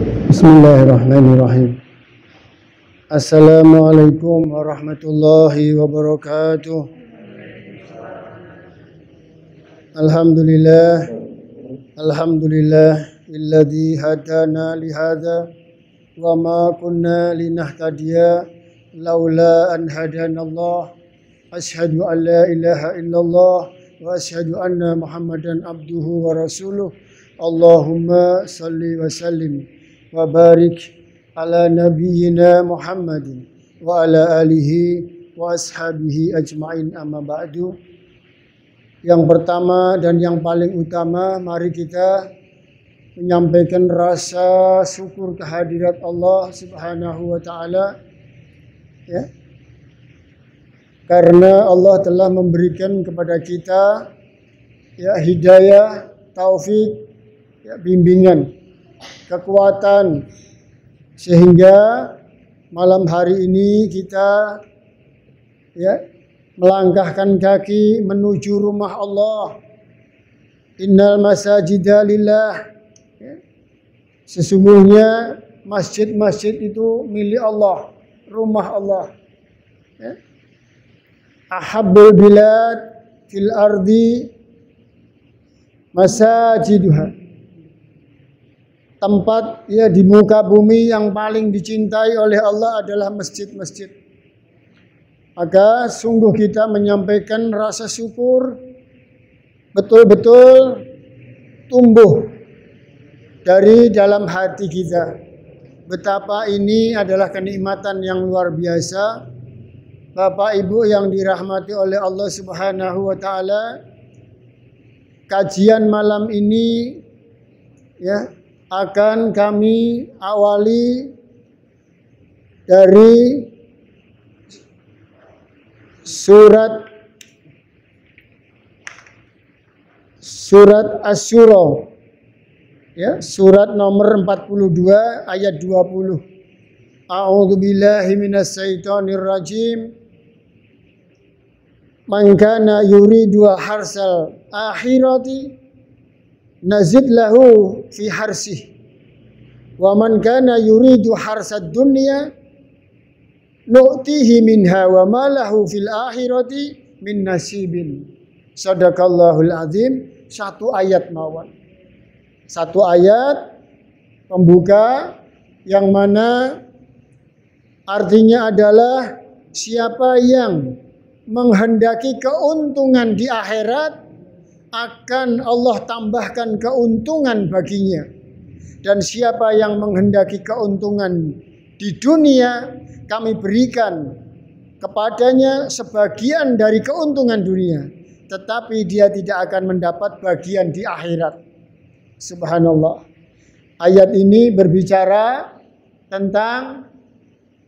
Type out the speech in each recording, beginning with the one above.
Bismillahirrahmanirrahim. Assalamualaikum warahmatullahi wabarakatuh. Alhamdulillah, alladzi hadana li hadza wa ma kunna linahtadiya laula an hadanallah. Asyhadu an la ilaha illallah wa asyhadu anna Muhammadan abduhu wa rasuluh. Allahumma salli wa sallim wa barik ala nabiyyina Muhammadin wa ala alihi wa ashabihi ajma'in, amma ba'du. Yang pertama dan yang paling utama, mari kita menyampaikan rasa syukur kehadirat Allah Subhanahu wa taala, ya. Karena Allah telah memberikan kepada kita, ya, hidayah, taufik, ya, bimbingan, kekuatan, sehingga malam hari ini kita, ya, melangkahkan kaki menuju rumah Allah. Innal masajida lillah, ya. Sesungguhnya masjid-masjid itu milik Allah, rumah Allah, ya. Ahabbul bilad fil ardi masajiduha. Tempat, ya, di muka bumi yang paling dicintai oleh Allah adalah masjid-masjid. Maka sungguh kita menyampaikan rasa syukur betul-betul tumbuh dari dalam hati kita. Betapa ini adalah kenikmatan yang luar biasa. Bapak Ibu yang dirahmati oleh Allah Subhanahu wa taala, kajian malam ini, ya, akan kami awali dari surat Asy-Syura, ya, surat nomor 42 ayat 20. A'udzubillahi minasyaitonir rajim. Man kana yuridu harsal akhirati nazid lahu fi harsih wa man kana yuridu harsad dunya nu'tihi minha wa ma lahu fil akhirati min nasibin. Sadaqallahul azim. Satu ayat mawon. Satu ayat pembuka yang mana artinya adalah siapa yang menghendaki keuntungan di akhirat, akan Allah tambahkan keuntungan baginya. Dan siapa yang menghendaki keuntungan di dunia, kami berikan kepadanya sebagian dari keuntungan dunia, tetapi dia tidak akan mendapat bagian di akhirat. Subhanallah. Ayat ini berbicara tentang,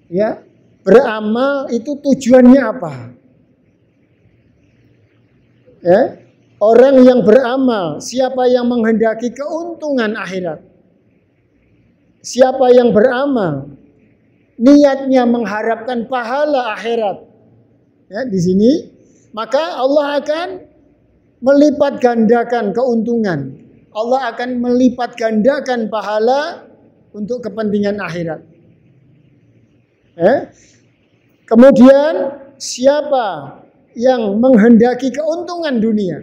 ya, beramal itu tujuannya apa? Ya, orang yang beramal, siapa yang menghendaki keuntungan akhirat, siapa yang beramal niatnya mengharapkan pahala akhirat, ya, di sini, maka Allah akan melipat gandakan keuntungan. Allah akan melipat gandakan pahala untuk kepentingan akhirat. Ya. Kemudian siapa yang menghendaki keuntungan dunia,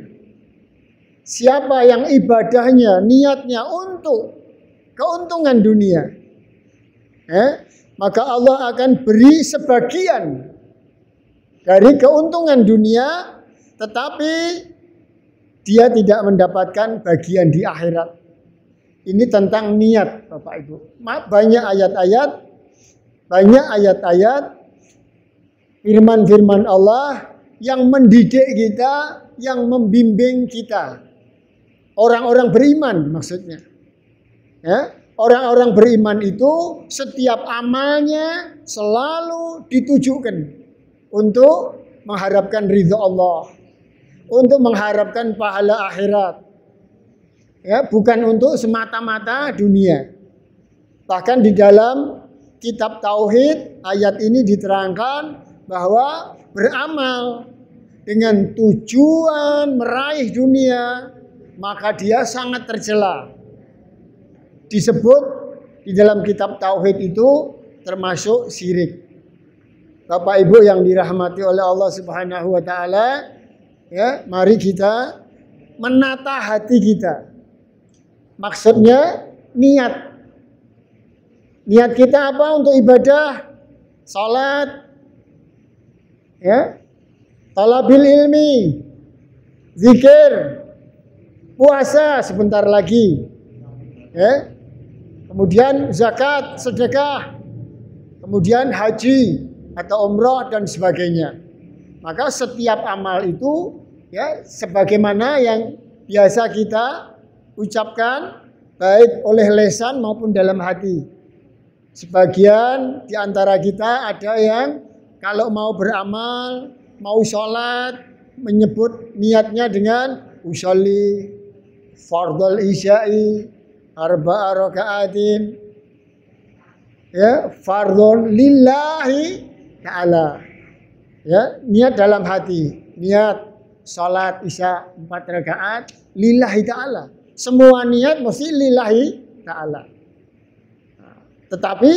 siapa yang ibadahnya, niatnya untuk keuntungan dunia, maka Allah akan beri sebagian dari keuntungan dunia, tetapi dia tidak mendapatkan bagian di akhirat. Ini tentang niat, Bapak Ibu. Banyak ayat-ayat firman-firman Allah yang mendidik kita, yang membimbing kita. Orang-orang beriman maksudnya. Ya, orang-orang beriman itu setiap amalnya selalu ditujukan untuk mengharapkan ridha Allah, untuk mengharapkan pahala akhirat. Ya, bukan untuk semata-mata dunia. Bahkan di dalam kitab Tauhid, ayat ini diterangkan bahwa beramal dengan tujuan meraih dunia, maka dia sangat tercela. Disebut di dalam kitab tauhid itu termasuk syirik. Bapak Ibu yang dirahmati oleh Allah Subhanahu wa taala, ya, mari kita menata hati kita. Maksudnya niat. Niat kita apa untuk ibadah? Salat, ya, talabil ilmi, zikir, puasa sebentar lagi, ya, kemudian zakat, sedekah, kemudian haji atau umroh dan sebagainya. Maka setiap amal itu, ya, sebagaimana yang biasa kita ucapkan baik oleh lisan maupun dalam hati. Sebagian di antara kita ada yang kalau mau beramal, mau sholat, menyebut niatnya dengan usolli fardhul isya'i arba'a raka'atin, ya, fardhun lillahi ta'ala, ya, niat dalam hati, niat sholat isya 4 rakaat lillahi ta'ala. Semua niat mesti lillahi ta'ala. Tetapi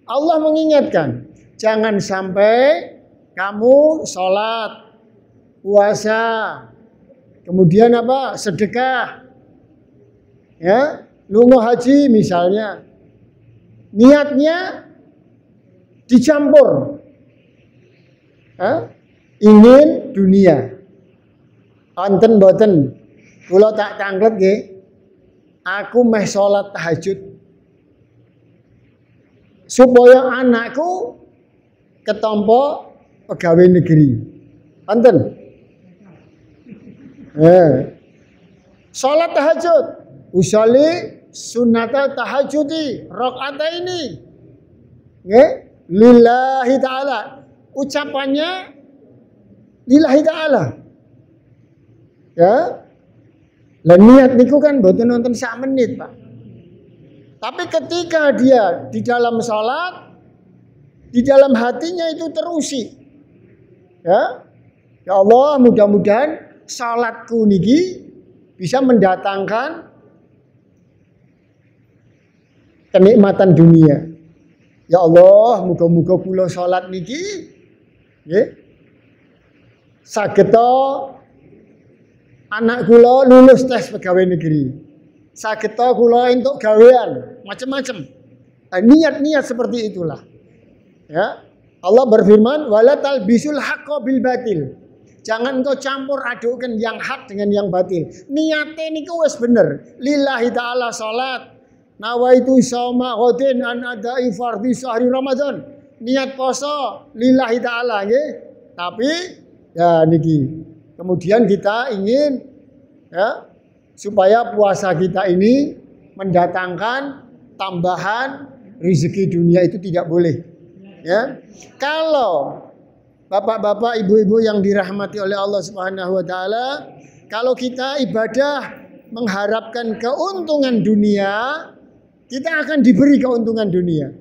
Allah mengingatkan, jangan sampai kamu sholat, puasa, kemudian apa? Sedekah, ya, lungo haji misalnya, niatnya dicampur, ya, ingin dunia. Wonten boten, kula tak tanglet nggih, aku meh sholat tahajud supaya anakku ketompo pegawai negeri. Wonten. Salat tahajud, usolli sunnata tahajudi rakaataini. Nggih, lillahi taala. Ucapannya lillahi taala. Ya. Lah niat niku kan mboten nonton sak menit, Pak. Tapi ketika dia di dalam salat, di dalam hatinya itu terusi. Ya. Ya Allah, mudah-mudahan salatku niki bisa mendatangkan kenikmatan dunia. Ya Allah, muga-muga kula salat niki nggih sageta anak kula lulus tes pegawai negeri. Sageta kula entuk gawean, macam-macam. Niat-niat seperti itulah. Ya. Allah berfirman, "Wala talbisul haqqo bil batil." Jangan kau campur adukkan yang hak dengan yang batil. Niate niku wis bener. Lillahi ta'ala salat. Nawaitu shauma ghadin an adai fardhi syahri Ramadan. Niat poso lillahi ta'ala nggih. Tapi ya niki. Kemudian kita ingin, ya, supaya puasa kita ini mendatangkan tambahan rezeki dunia, itu tidak boleh. Ya. Kalau bapak-bapak, ibu-ibu yang dirahmati oleh Allah Subhanahu wa taala, kalau kita ibadah mengharapkan keuntungan dunia, kita akan diberi keuntungan dunia.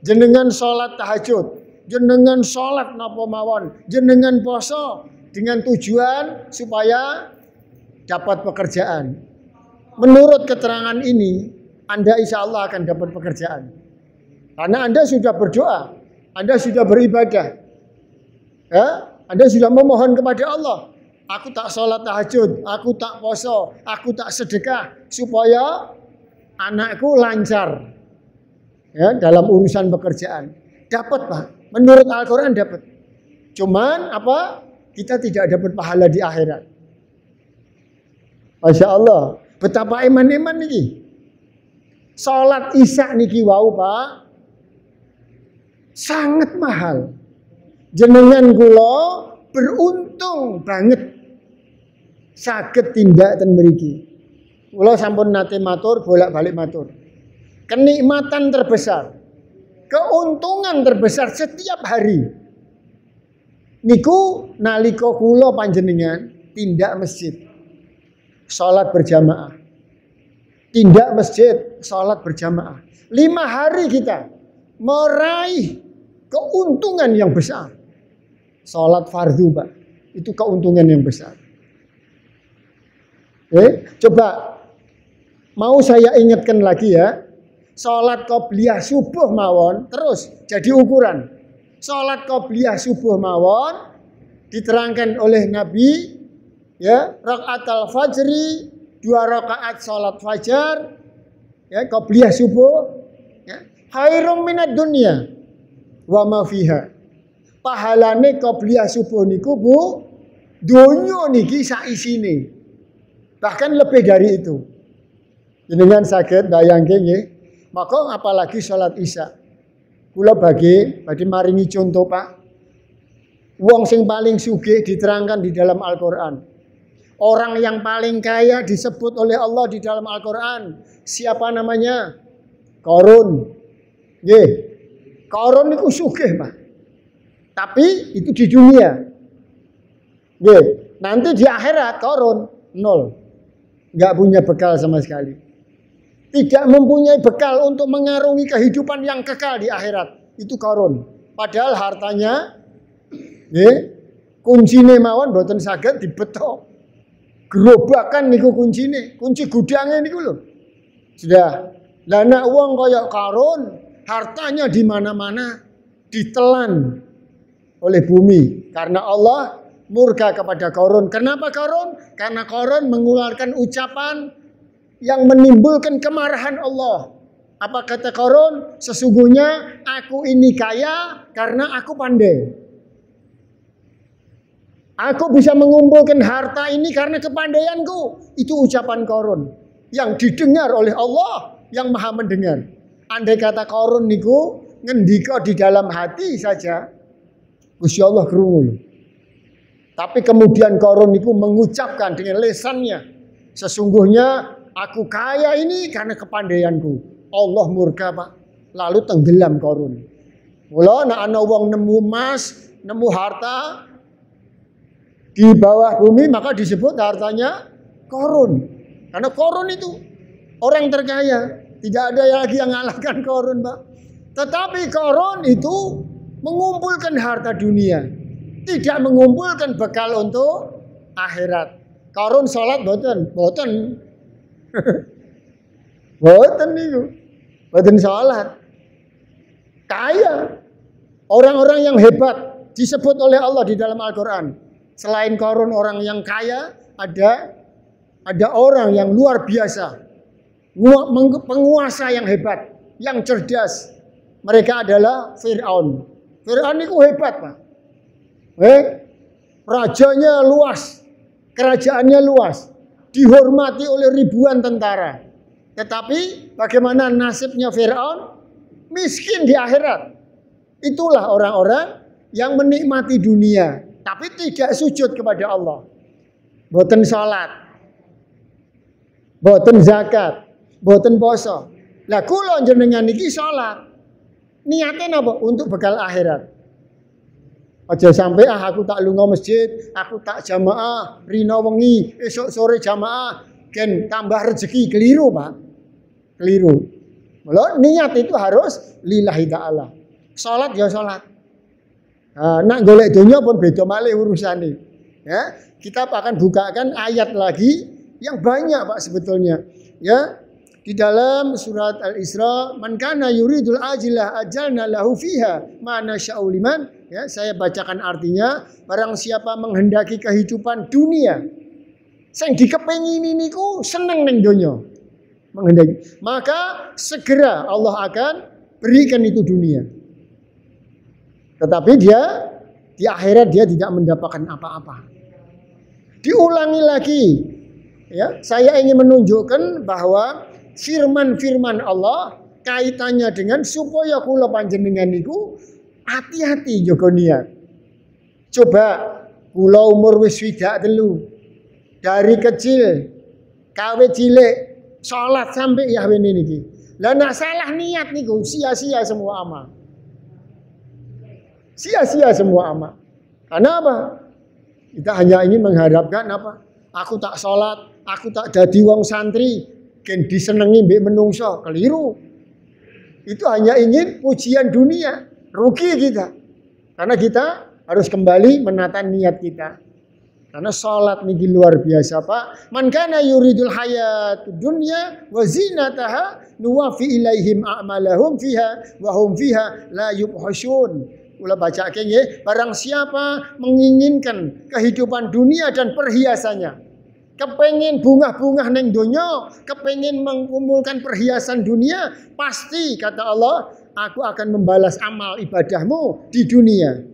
Jenengan salat tahajud, jenengan salat napa mawon, jenengan poso dengan tujuan supaya dapat pekerjaan. Menurut keterangan ini, Anda insya Allah akan dapat pekerjaan. Karena Anda sudah berdoa, Anda sudah beribadah, ya, Anda sudah memohon kepada Allah. Aku tak sholat tahajud, aku tak poso, aku tak sedekah supaya anakku lancar, ya, dalam urusan pekerjaan. Dapat, Pak. Menurut Al-Quran dapat. Cuman apa? Kita tidak dapat pahala di akhirat. Masya Allah, betapa iman-iman niki. Salat isya niki wau, Pak, sangat mahal. Jenengan kula beruntung banget saged tindak ten mriki. Kula sampun nate matur bolak-balik matur. Kenikmatan terbesar, keuntungan terbesar setiap hari niku nalika kula panjenengan tindak masjid. Salat berjamaah. Tindak masjid, salat berjamaah. 5 hari kita meraih keuntungan yang besar. Salat fardu, Pak. Itu keuntungan yang besar. Coba mau saya ingatkan lagi ya. Salat qobliyah subuh mawon terus jadi ukuran. Salat qobliyah subuh mawon diterangkan oleh Nabi, ya, rakaat al-fajri, 2 rakaat salat fajar, ya, qobliyah subuh, ya, khairum minad dunya wa ma fiha. Pahalane qobliyah subuh niku Bu, donya niki sak isine. Bahkan lebih dari itu. Jenengan saged bayangke nggih. Maka apalagi salat Isya. Kula badhe maringi contoh, Pak. Wong sing paling sugih diterangkan di dalam Al-Qur'an. Orang yang paling kaya disebut oleh Allah di dalam Al-Qur'an. Siapa namanya? Qarun. Nggih. Qarun niku sugih, Pak. Tapi itu di dunia. Nggih. Nanti di akhirat Qarun nol. Enggak punya bekal sama sekali. Tidak mempunyai bekal untuk mengarungi kehidupan yang kekal di akhirat. Itu Qarun. Padahal hartanya, kuncine mawon boten saged dibetok. Gerobakan niku kuncine, kunci gudangnya niku lho. Sudah. Lah nek wong kaya Qarun, hartanya di mana-mana ditelan oleh bumi karena Allah murka kepada Qarun. Kenapa Qarun? Karena Qarun mengeluarkan ucapan yang menimbulkan kemarahan Allah. Apa kata Qarun? Sesungguhnya aku ini kaya karena aku pandai. Aku bisa mengumpulkan harta ini karena kepandaianku. Itu ucapan Qarun yang didengar oleh Allah yang Maha mendengar. Andai kata Qarun niku ngendika di dalam hati saja, Gusti Allah krungu. Tapi kemudian Qarun niku mengucapkan dengan lisannya, sesungguhnya aku kaya ini karena kepandaianku. Allah murka, Pak. Lalu tenggelam Qarun. Mula nek ana wong nemu emas, nemu harta di bawah bumi, maka disebut hartanya Qarun. Karena Qarun itu orang terkaya. Tidak ada lagi yang mengalahkan Qarun, Pak. Tetapi Qarun itu mengumpulkan harta dunia, tidak mengumpulkan bekal untuk akhirat. Qarun salat boten, boten. Boten niku. Boten salat. Kaya. Orang-orang yang hebat disebut oleh Allah di dalam Al-Qur'an. Selain Qarun orang yang kaya, ada orang yang luar biasa. Penguasa yang hebat, yang cerdas. Mereka adalah Fir'aun. Fir'aun itu hebat, Pak. Rajanya luas, kerajaannya luas, dihormati oleh ribuan tentara. Tetapi bagaimana nasibnya Fir'aun? Miskin di akhirat. Itulah orang-orang yang menikmati dunia, tapi tidak sujud kepada Allah. Boten salat, boten zakat, boten poso. Lah kula jenengan iki salat. Niatnya apa? Untuk bekal akhirat. Aja sampai aku tak lunga masjid, aku tak jamaah, rina wengi, esok sore jamaah, gen tambah rezeki. Keliru, Pak. Keliru. Mula niat itu harus lillahi ta'ala. Salat ya salat. Nah, nak golek donya pun beda malih urusane. Ya, kita akan bukakan ayat lagi yang banyak, Pak, sebetulnya. Ya, di dalam surat Al-Isra, man kana yuridul ajilah ajalna lahu fiha ma nasya'u liman. Ya, saya bacakan artinya, barang siapa menghendaki kehidupan dunia, sing dikepengini niku seneng ning donya. Menghendaki, maka segera Allah akan berikan itu dunia. Tetapi dia di akhirat dia tidak mendapatkan apa-apa. Diulangi lagi. Ya, saya ingin menunjukkan bahwa firman-firman Allah kaitannya dengan supaya kula panjenengan niku hati-hati jaga niat. Coba kula umur wis swidak telu. Dari kecil kawe cilik salat sampai yahwene niki. Lah nek salah niat niku sia-sia semua amal. Sia-sia semua amal. Karena apa? Kita hanya ingin mengharapkan apa? Aku tak salat, aku tak jadi wong santri, gen disenengi mbek menungso. Keliru. Itu hanya ingin pujian dunia. Rugi kita. Karena kita harus kembali menata niat kita. Karena sholat niki luar biasa Pak. Man kana yuridul hayatud dunya wa zinataha nuwafi ilaihim a'malahum fiha wa hum fiha la yubhasyun. Kula bacake nggih, barang siapa menginginkan kehidupan dunia dan perhiasannya, kepengin bunga-bunga neng donya, kepengin mengumpulkan perhiasan dunia, pasti kata Allah, aku akan membalas amal ibadahmu di dunia.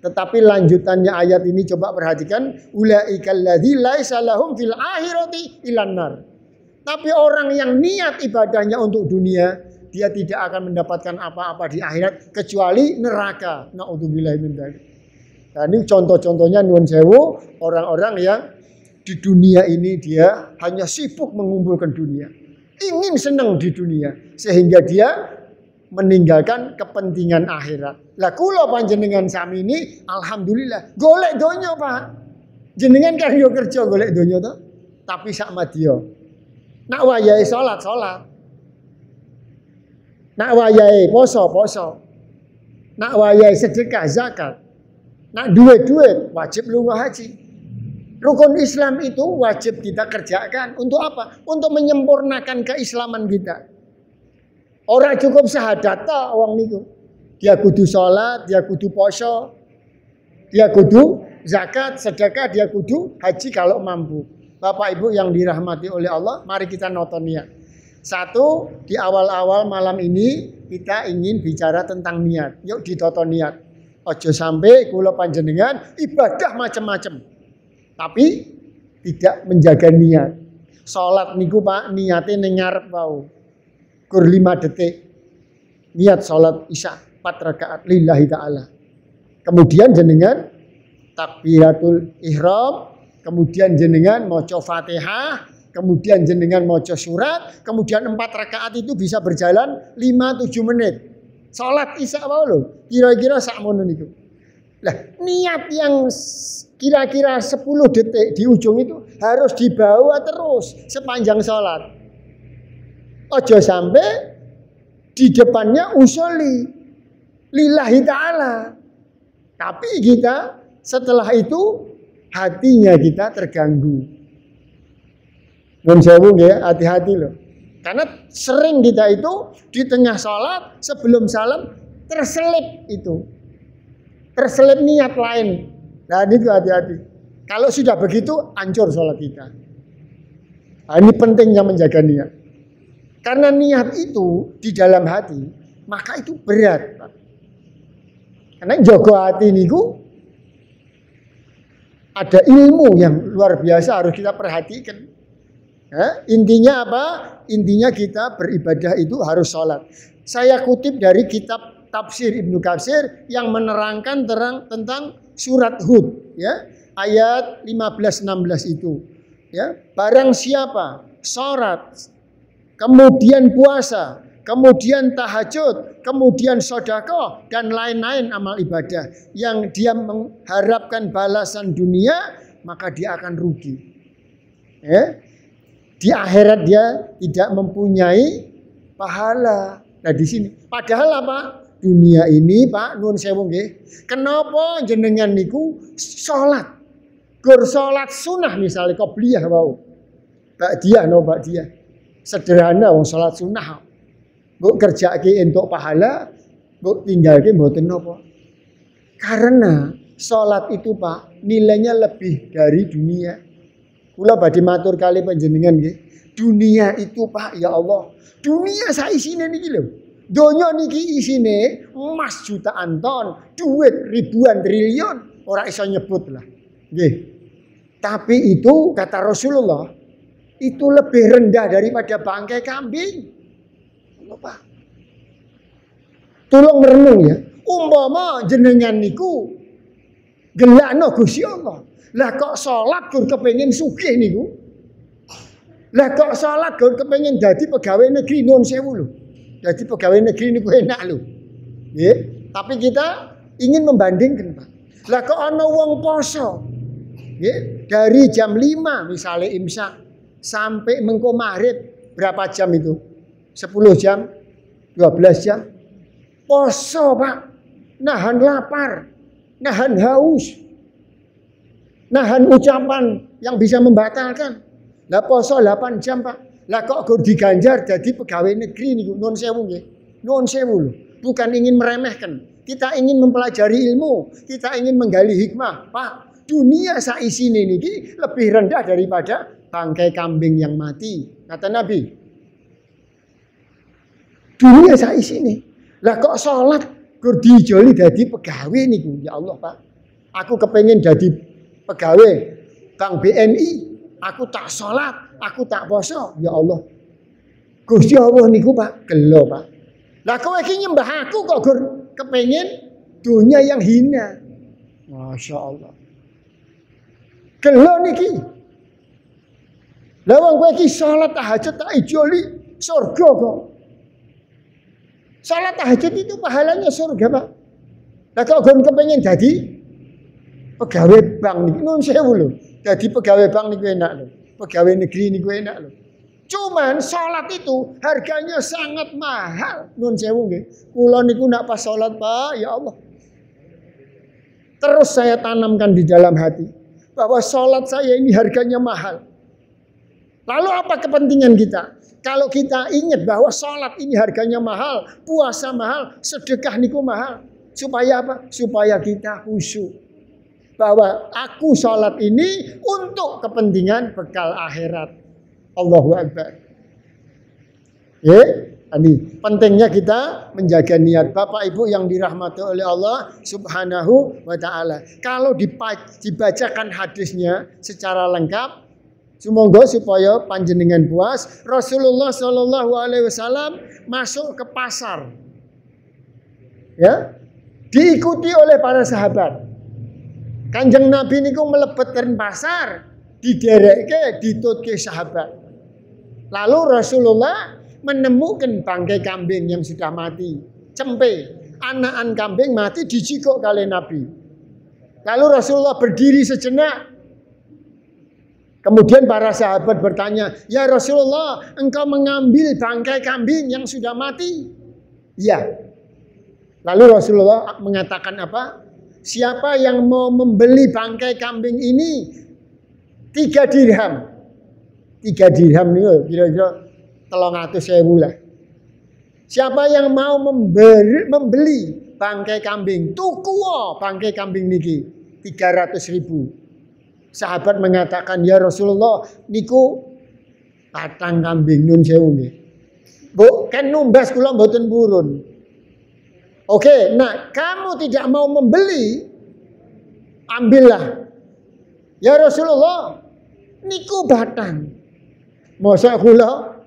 Tetapi lanjutannya ayat ini coba perhatikan, ulaikal ladzi laisa lahum fil akhirati ilan nar. Tapi orang yang niat ibadahnya untuk dunia, dia tidak akan mendapatkan apa-apa di akhirat kecuali neraka. Naudzubillahi min dzalik. Nah, ini contoh-contohnya nuwun sewu, orang-orang yang di dunia ini dia hanya sibuk mengumpulkan dunia. Ingin senang di dunia sehingga dia meninggalkan kepentingan akhirat. Lah kula panjenengan sami ini alhamdulillah golek donya Pak. Jenengan kan yo kerja golek donya to, tapi sak madya. Nak wayahe salat. Nak wayahe poso. Nak wayahe sedekah zakat. Nak duit wajib lunga haji. Rukun Islam itu wajib kita kerjakan untuk apa? Untuk menyempurnakan keislaman kita. Orang cukup syahadat tok wong niku. Dia kudu sholat, dia kudu poso, dia kudu zakat, sedekah, dia kudu haji kalau mampu. Bapak Ibu yang dirahmati oleh Allah, mari kita nonton niat. Satu, di awal-awal malam ini kita ingin bicara tentang niat. Yuk ditonton niat. Ojo sampai kula panjenengan ibadah macam-macam, tapi tidak menjaga niat. Sholat niku Pak, niatnya ning ngarep wae. Kur 5 detik niat sholat isya 4 rakaat lillahi ta'ala. Kemudian jenengan takbiratul ihram, kemudian jenengan maca Fatihah, kemudian jenengan maca surat, kemudian 4 rakaat itu bisa berjalan 5-7 menit. Sholat isya wae lho, kira-kira sakmono niku. Lah, niat yang kira-kira 10 detik di ujung itu harus dibawa terus sepanjang sholat. Ojo sampai di depannya usoli lillahi ta'ala. Tapi kita setelah itu hatinya kita terganggu. Menjauh ya, hati-hati loh. Karena sering kita itu di tengah sholat sebelum salam terselip itu. Terselip niat lain. Nah itu hati-hati. Kalau sudah begitu hancur sholat kita. Nah, ini pentingnya menjaga niat. Karena niat itu di dalam hati, maka itu berat. Karena jaga hati niku ada ilmu yang luar biasa harus kita perhatikan. Intinya apa? Intinya kita beribadah itu harus sholat. Saya kutip dari kitab tafsir Ibnu Katsir yang menerangkan tentang surat Hud, ya, ayat 15-16 itu. Ya, barang siapa sholat, kemudian puasa, kemudian tahajud, kemudian sedekah dan lain-lain amal ibadah yang dia mengharapkan balasan dunia, maka dia akan rugi. Ya. Di akhirat dia tidak mempunyai pahala. Nah di sini, padahal apa? Dunia ini Pak nuwun sewu nggih. Kenapa jenengan niku salat? Gur salat sunah misalnya qobliyah wau. Ba'diyah no ba'diyah. Sederhana wong salat sunah. Mbok kerjake entuk pahala, mbok tinggalke mboten napa. Karena salat itu Pak, nilainya lebih dari dunia. Kula badhe matur kali panjenengan nggih. Dunia itu Pak, ya Allah. Dunia saisine niki lho. Donya niki isine emas jutaan ton, duit ribuan triliun, ora iso nyebut lah. Nggih. Tapi itu kata Rasulullah itu lebih rendah daripada bangkai kambing. Pak. Tolong merenung ya. Umpama jenengan niku gelakno Gusti Allah. Lah kok salat gur kepengin sugih niku. Lah kok salat gur kepengin dadi pegawai negeri nuwun sewu lho. Dadi pegawai negeri niku enak lho. Nggih, tapi kita ingin membandingkan, Pak. Lah kok ana wong poso. Nggih, dari jam 5 misalnya imsak sampai mengko maghrib berapa jam itu? 10 jam, 12 jam. Poso, Pak. Nahan lapar, nahan haus. nahan ucapan yang bisa membatalkan. Lah poso 8 jam, Pak. Lah kok gur diganjar jadi pegawai negeri niku nuwun sewu nggih. Nuwun sewu lho. Bukan ingin meremehkan. Kita ingin mempelajari ilmu, kita ingin menggali hikmah. Pak, dunia saisine niki lebih rendah daripada bangkai kambing yang mati. Kata Nabi. Dunia saisine. Lah kok salat gur dijoli dadi pegawai niku. Ya Allah, Pak. Aku kepengen jadi pegawai Bank BNI. Aku tak sholat, aku tak poso. Ya Allah. Gusti Allah niku Pak, gelo Pak. Lah kowe iki nyembah aku kok gur kepengen dunia yang hina. Masya Allah. Gelo niki. Lah wong kowe iki sholat tahajud tak ijoli surga kok. Sholat tahajud itu pahalanya surga Pak. Lah kok gur kepengen jadi pegawai bank niki nun sewu lho. Jadi pegawai bank niku enak lho. Pegawai negeri niku enak lho. Cuman salat itu harganya sangat mahal. Nun sewu nggih. Kula niku nak pas salat, Pak, ya Allah. Terus saya tanamkan di dalam hati bahwa salat saya ini harganya mahal. Lalu apa kepentingan kita? Kalau kita ingat bahwa salat ini harganya mahal, puasa mahal, sedekah niku mahal. Supaya apa? Supaya kita khusyuk. Bahwa aku sholat ini untuk kepentingan bekal akhirat. Allahu Akbar. Ya, ini pentingnya kita menjaga niat. Bapak Ibu yang dirahmati oleh Allah Subhanahu wa taala. Kalau dibacakan hadisnya secara lengkap, semoga supaya panjenengan puas. Rasulullah Shallallahu alaihi wasallam masuk ke pasar. Ya. Diikuti oleh para sahabat. Kanjeng Nabi niku melebetkan pasar, diderekke, ditutke sahabat. Lalu Rasulullah menemukan bangkai kambing yang sudah mati, cempe, anakan kambing mati dijikok kali Nabi. Lalu Rasulullah berdiri sejenak. Kemudian para sahabat bertanya, "Ya Rasulullah, engkau mengambil bangkai kambing yang sudah mati?" "Ya." Lalu Rasulullah mengatakan apa? Siapa yang mau membeli bangkai kambing ini 3 dirham. 3 dirham ini kira-kira 300.000 lah. Siapa yang mau membeli bangkai kambing, tuku bangkai kambing niki 300.000. Sahabat mengatakan, "Ya Rasulullah, niku patang kambing nun sewu nggih. Bu, kan numbas kula mboten purun." Oke, nah kamu tidak mau membeli, ambillah. Ya Rasulullah, niku batang. Masa kula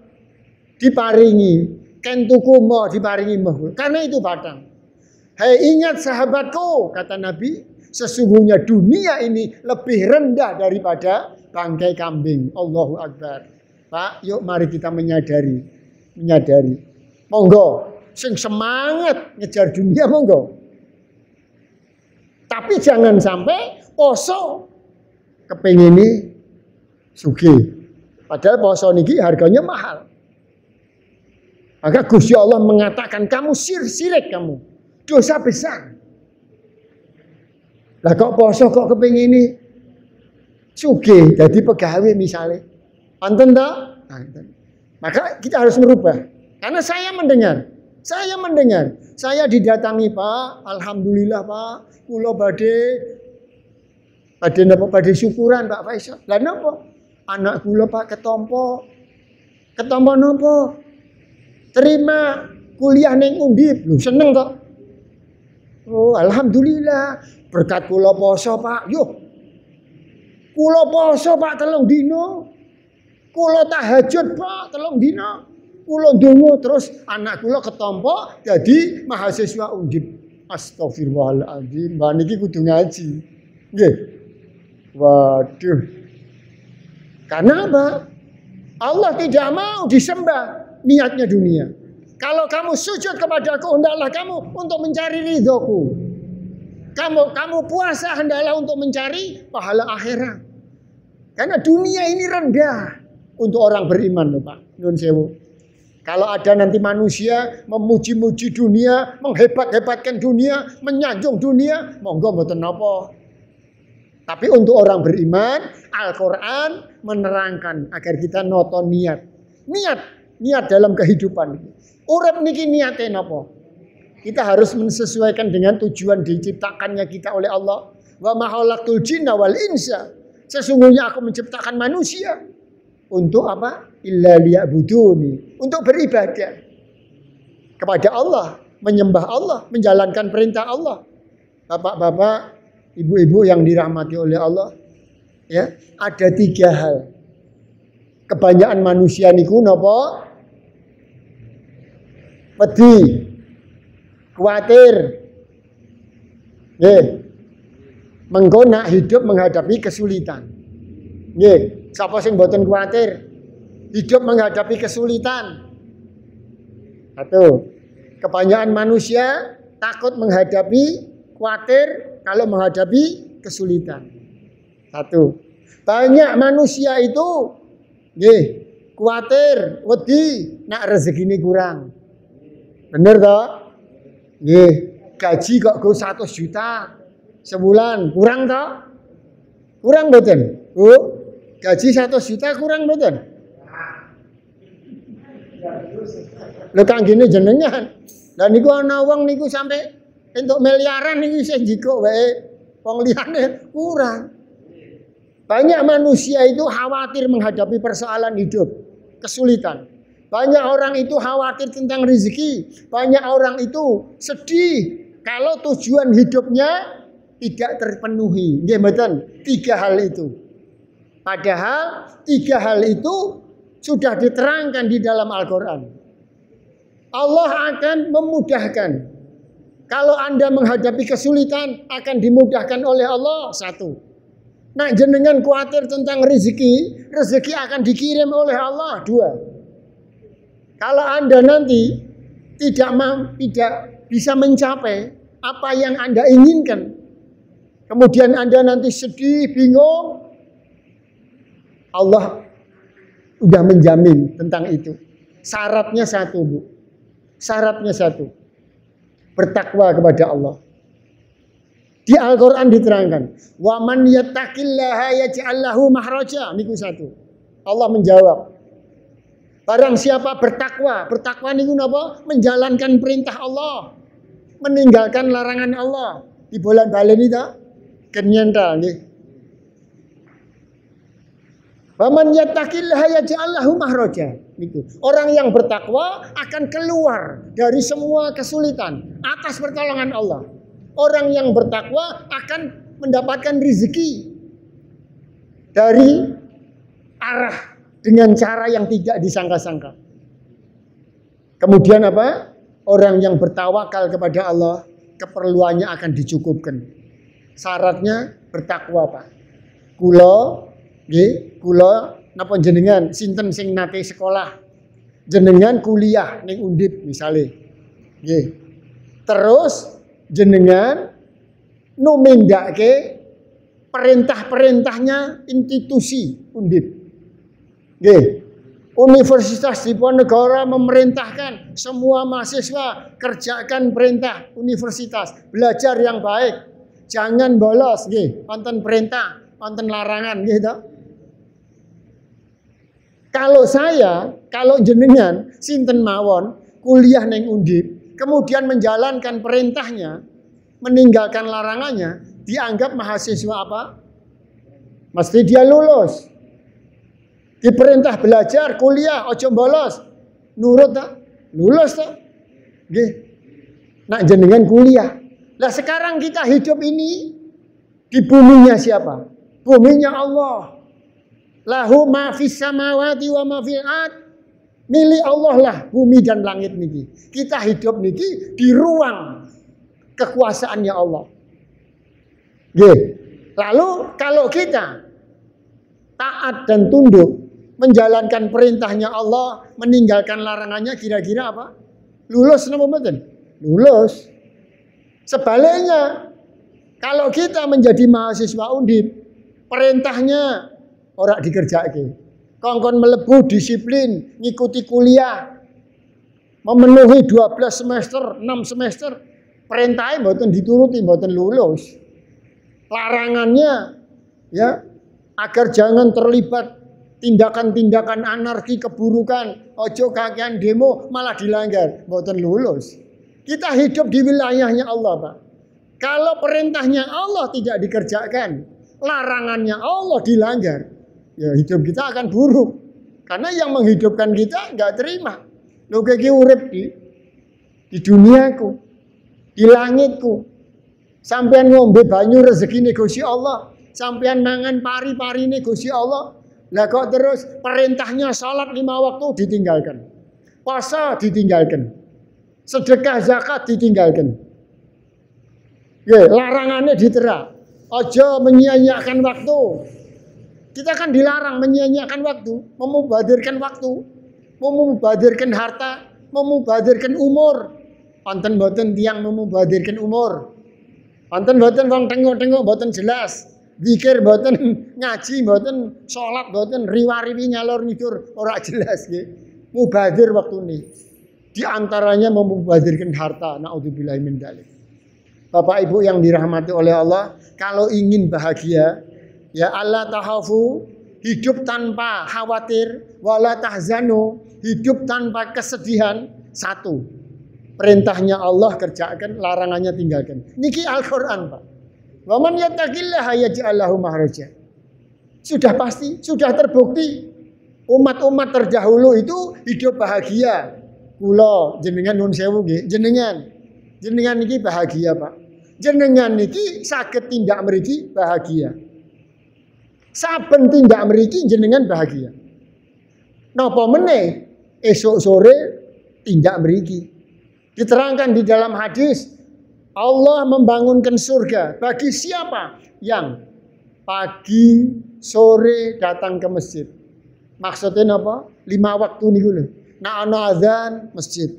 diparingi, kan tuku mau diparingi mau. Karena itu batang. Hei ingat sahabatku, kata Nabi, sesungguhnya dunia ini lebih rendah daripada bangkai kambing. Allahu Akbar. Pak, yuk mari kita menyadari. Monggo. Sing semangat ngejar dunia monggo. Tapi jangan sampai poso kepengini sugih. Padahal poso niki harganya mahal. Maka Gusti Allah mengatakan kamu sirik kamu. Dosa besar. Lah kok poso kok kepengini sugih jadi pegawai misalnya. Anten tak? Maka kita harus merubah. Karena saya mendengar, saya didatangi Pak, alhamdulillah Pak, kula badhe syukuran Pak Faisal. Lah napa? Anak kula Pak ketompo napa? Terima kuliah ning Undip. Lho seneng kok. Oh, alhamdulillah, berkat kula poso Pak. Yo. Kula poso Pak 3 dina. Kula tahajud Pak 3 dina. Kula ndonga terus anak kula ketompo jadi mahasiswa Undip. Astagfirullahaladzim. Mbak niki kudu ngaji. Nggih. Waduh. Karena apa? Allah tidak mau disembah niatnya dunia. Kalau kamu sujud kepadaku, hendaklah kamu untuk mencari ridhoku. Kamu puasa hendaklah untuk mencari pahala akhirat. Karena dunia ini rendah untuk orang beriman loh Pak. Nun sewu. Kalau ada nanti manusia memuji-muji dunia, menghebat-hebatkan dunia, menyanjung dunia, monggo mboten napa. Tapi untuk orang beriman, Al-Quran menerangkan agar kita noto niat. Niat dalam kehidupan. Urip niki niatnya napa? Kita harus menyesuaikan dengan tujuan diciptakannya kita oleh Allah. Wa ma khalaqtul jinna wal insa. Sesungguhnya aku menciptakan manusia untuk apa? Illa liya'buduni. Untuk beribadah kepada Allah, menyembah Allah, menjalankan perintah Allah. Bapak-bapak, ibu-ibu yang dirahmati oleh Allah, ya, ada 3 hal. Kebanyakan manusia niku napa? Wedi, kuatir, mengko nak hidup menghadapi kesulitan. Nggih, sapa sing mboten kuatir hidup menghadapi kesulitan? Satu, kebanyakan manusia takut menghadapi, kuatir kalau menghadapi kesulitan. Satu, banyak manusia itu kuatir, wedi nak rezekine kurang. Bener toh? Gaji kok go 100 juta sebulan, kurang toh? Kurang mboten? Bu, gaji 100 juta kurang mboten? Lho kanggene jenengan. Lah niku ana wong niku sampai entuk miliaran niku isih jiko wae wong liyane kurang. Banyak manusia itu khawatir menghadapi persoalan hidup, kesulitan. Banyak orang itu khawatir tentang rezeki. Banyak orang itu sedih kalau tujuan hidupnya tidak terpenuhi. Nggih mboten? 3 hal itu. Padahal 3 hal itu sudah diterangkan di dalam Al-Quran. Allah akan memudahkan. Kalau Anda menghadapi kesulitan akan dimudahkan oleh Allah. 1. Nah, jenengan khawatir tentang rezeki akan dikirim oleh Allah. 2. Kalau Anda nanti tidak bisa mencapai apa yang Anda inginkan, kemudian Anda nanti sedih, bingung, Allah sudah menjamin tentang itu. Syaratnya 1, Bu. Syaratnya 1. Bertakwa kepada Allah. Di Al-Quran diterangkan, wa man yattaqillaha yaj'al lahu makhraja. Niku 1. Allah menjawab, barang siapa bertakwa niku napa? Menjalankan perintah Allah, meninggalkan larangan Allah. Di bulan balen itu kenyental nggih. Wa man yattaqillaha yaj'al lahu makhraja. Niku. Orang yang bertakwa akan keluar dari semua kesulitan atas pertolongan Allah. Orang yang bertakwa akan mendapatkan rezeki dari arah dengan cara yang tidak disangka-sangka. Kemudian apa? Orang yang bertawakal kepada Allah, keperluannya akan dicukupkan. Syaratnya bertakwa, Pak. Kula napa jenengan sinten sing nate sekolah? Jenengan kuliah ning Undip misale. Nggih. Terus jenengan numindake perintah-perintahnya institusi Undip. Nggih. Universitas Diponegoro memerintahkan semua mahasiswa kerjakan perintah universitas, belajar yang baik, jangan bolos, nggih. Wonten perintah, wonten larangan, nggih to. Kalau jenengan sinten mawon kuliah neng Undip, kemudian menjalankan perintahnya, meninggalkan larangannya, dianggap mahasiswa apa? Mesti dia lulus. Diperintah belajar, kuliah, ojo bolos. Nurut tak? Lulus tak? Nggih. Nak jenengan kuliah. Lah sekarang kita hidup ini di buminya siapa? Buminya Allah. Lahu ma fis samawati wa ma fil ard. Milik Allah lah bumi dan langit niki. Kita hidup niki di ruang kekuasaannya Allah. Nggih. Lalu kalau kita taat dan tunduk, menjalankan perintahnya Allah, meninggalkan larangannya, kira-kira apa? Lulus napa mboten? Lulus. Sebaliknya, kalau kita menjadi mahasiswa Undip, perintahnya ora dikerjake. Kongkon melebu disiplin, ngikuti kuliah, memenuhi 12 semester, 6 semester, perintahnya mboten dituruti, mboten lulus. Larangannya ya, agar jangan terlibat tindakan-tindakan anarki, keburukan, ojo kakean demo malah dilanggar, mboten lulus. Kita hidup di wilayahnya Allah, Pak. Kalau perintahnya Allah tidak dikerjakan, larangannya Allah dilanggar, ya hidup kita akan buruk. Karena yang menghidupkan kita nggak terima. Lho kiki urip di duniaku, di langitku. Sampean ngombe banyu rezeki Gusti Allah, sampean mangan pari-pari Gusti Allah. Lah kok terus perintahnya salat 5 waktu ditinggalkan. Puasa ditinggalkan. Sedekah zakat ditinggalkan. Ya, larangannya ditera. Ojo menyia-nyiakan waktu. Kita kan dilarang menyia-nyiakan waktu, memubadirkan waktu, memubadirkan harta, memubadirkan umur. Wonten boten tiyang memubadirkan umur. Wonten boten wong tengok-tengok boten jelas. Zikir boten, ngaji boten, salat boten, riwa-riwi ngalor ngidur ora jelas nggih. Mubadir waktune. Di antaranya memubadirkan harta. Naudzubillahi min dzalik. Bapak Ibu yang dirahmati oleh Allah, kalau ingin bahagia, ya Allah tahafu, hidup tanpa khawatir, wala tahzanu, hidup tanpa kesedihan. Satu, perintahnya Allah kerjakan, larangannya tinggalkan. Niki Al-Qur'an, Pak. Wa man yattaqillaha yaj'al lahu makhraja. Sudah pasti, sudah terbukti. Umat-umat terdahulu itu hidup bahagia. Kula jenengan nun sewu nggih, jenengan niki bahagia, Pak. Jenengan niki saged tindak mriki bahagia. Saben tindak mriki jenengan bahagia. Napa meneh esok sore tindak mriki. Diterangkan di dalam hadis, Allah membangunkan surga bagi siapa yang pagi sore datang ke masjid. Maksudnya apa? 5 waktu niku lho. Nah ana azan masjid.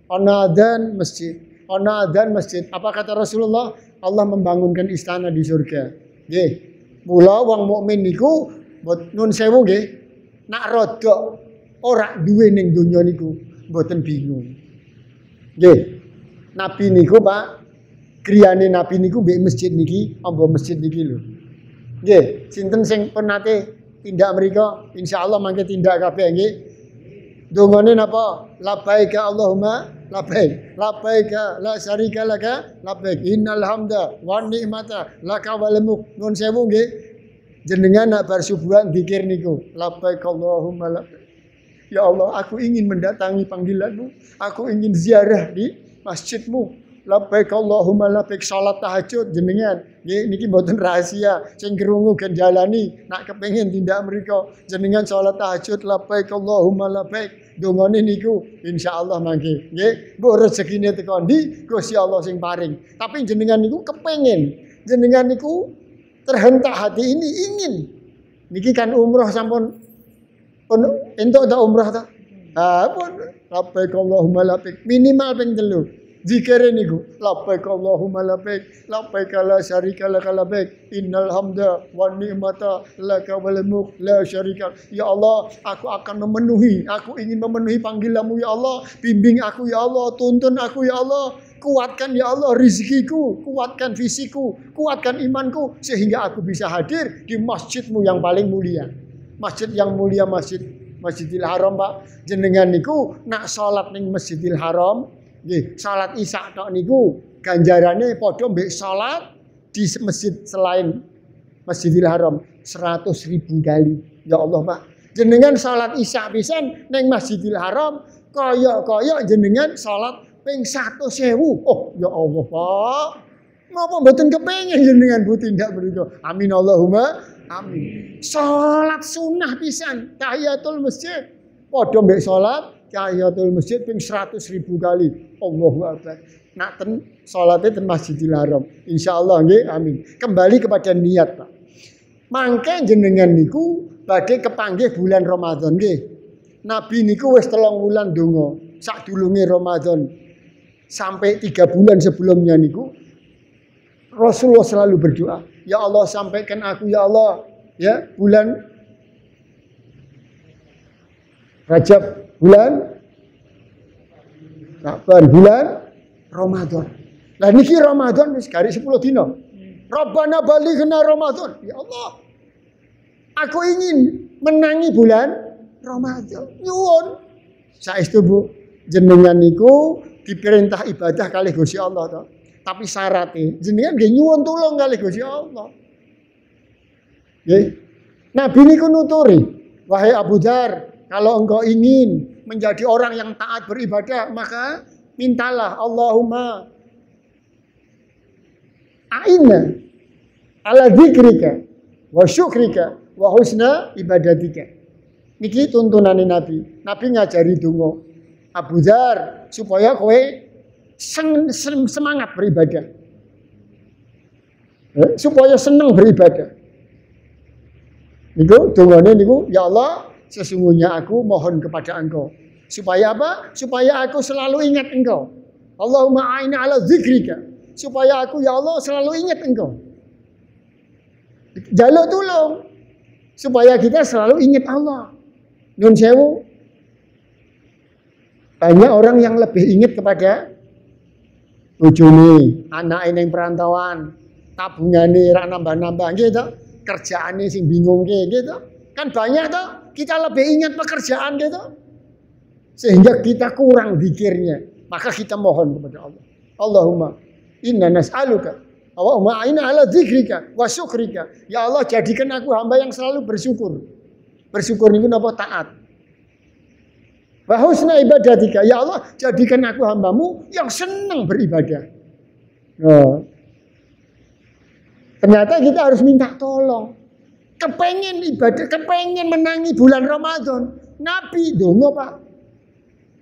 Ana adzan masjid. Ana adzan masjid. Apa kata Rasulullah? Allah membangunkan istana di surga. Nggih. Mula wong mukmin niku nun sewu nggih. Nak rodok ora duwe ning donya niku mboten bingung. Nggih. Nabi niku, Pak, kriyane Nabi niku mbek masjid niki, amba masjid niki lho. Nggih, sinten sing pun nate tindak mriku, insyaallah mangke tindak kabeh nggih. Dongane napa? Labbaika Allahumma labbaik. Labbaika la syarika laka labbaik. Innal hamda wan ni'mata laka wal mulk. Nun sewu nggih. Jenengan nak bar subuhan zikir niku. Labbaik Allahumma labbaik. Ya Allah, aku ingin mendatangi panggilanmu. Aku ingin ziarah di masjidmu. Labbaik Allahumma labbaik, salat tahajud jenengan. Nggih niki mboten rahasia. Sing krungu gen jalani nak kepengin tindak mriku jenengan salat tahajud labbaik Allahumma labbaik. Dongane niku insyaallah mangke. Nggih, mbok rezekine teko ndi Gusti Allah sing paring. Tapi jenengan niku kepengin. Jenengan niku terhentak hati ini ingin. Niki kan umroh sampun entuk ta umroh ta? Ah pun labbaik Allahumma labbaik minimal ping 3. Zikir niku labbaik Allahumma labbaik labbaik la syarika laka labbaik innal hamda wan ni'mata laka wal mulk la syarika. Ya Allah, aku akan memenuhi, aku ingin memenuhi panggilanmu ya Allah. Bimbing aku ya Allah, tuntun aku ya Allah. Kuatkan ya Allah rezekiku, kuatkan visiku, kuatkan imanku sehingga aku bisa hadir di masjidmu yang paling mulia. Masjid yang mulia, Masjidil Haram, Pak. Jenengan niku nak salat ning Masjidil Haram, nggih, salat Isya tok niku ganjarane padha mbek salat di masjid selain Masjidil Haram 100.000 kali. Ya Allah, Pak. Jenengan salat Isya pisan ning Masjidil Haram kaya jenengan salat ping 100.000. Oh, ya Allah, Pak. Napa mboten kepengin jenengan bu tindak mriku? Amin Allahumma amin. Salat sunah pisan tahiyatul masjid padha mbek salat tahiyatul masjid ping 100.000 kali. Allahu akbar. Nak ten salate ten Masjidil Haram. Insyaallah nggih, amin. Kembali kepada niat, Pak. Mangke jenengan niku badhe kepanggih bulan Ramadan nggih. Nabi niku wis 3 wulan donga sadurunge Ramadan. Sampai 3 bulan sebelumnya niku Rasulullah selalu berdoa, ya Allah sampaikan aku ya Allah, ya bulan Rajab, bulan Sa'ban, bulan Ramadan. Lah niki Ramadan wis garis 10 dina. Rabbana balighna Ramadan. Ya Allah, Aku ingin menangi bulan Ramadan. Nyuwun. Saestu Bu, jenengan niku diperintah ibadah kalih Gusti Allah to. Tapi syaratnya jenengan nggih nyuwun tulung kalih Gusti Allah. Nggih. Nabi niku nuturi, wahai Abu Dzar, kalau engkau ingin menjadi orang yang taat beribadah, maka mintalah Allahumma a'inna ala dzikrika wa syukrika wa husna ibadatika. Niki tuntunane Nabi. Nabi ngajari donga. Abu Dzar supaya kowe semangat beribadah. Supaya senang beribadah. Niku dongane niku, ya Allah, sesungguhnya aku mohon kepada Engkau. Supaya apa? Supaya aku selalu ingat Engkau. Allahumma a'inna ala dzikrika. Supaya aku ya Allah selalu ingat Engkau. Jaluk tulung. Supaya kita selalu ingat Allah. Nyun sewu. Banyak orang yang lebih ingat kepada bojone, anake ning perantauan, tabungane ra nambah-nambah gitu. Kerjaane sing bingung gitu. Kan banyak tuh. Kita lebih ingat pekerjaan gitu. Sehingga kita kurang zikirnya. Maka kita mohon kepada Allah. Allahumma inna nas'aluka Allahumma a'inna ala dzikrika wa syukrika. Ya Allah, jadikan aku hamba yang selalu bersyukur. Bersyukur niku napa? Taat. Wa husna ibadatika. Ya Allah, jadikan aku hambamu yang senang beribadah. Nah, ternyata kita harus minta tolong. Kepengen ibadah, kepengen menangi bulan Ramadan. Nabi donga, Pak.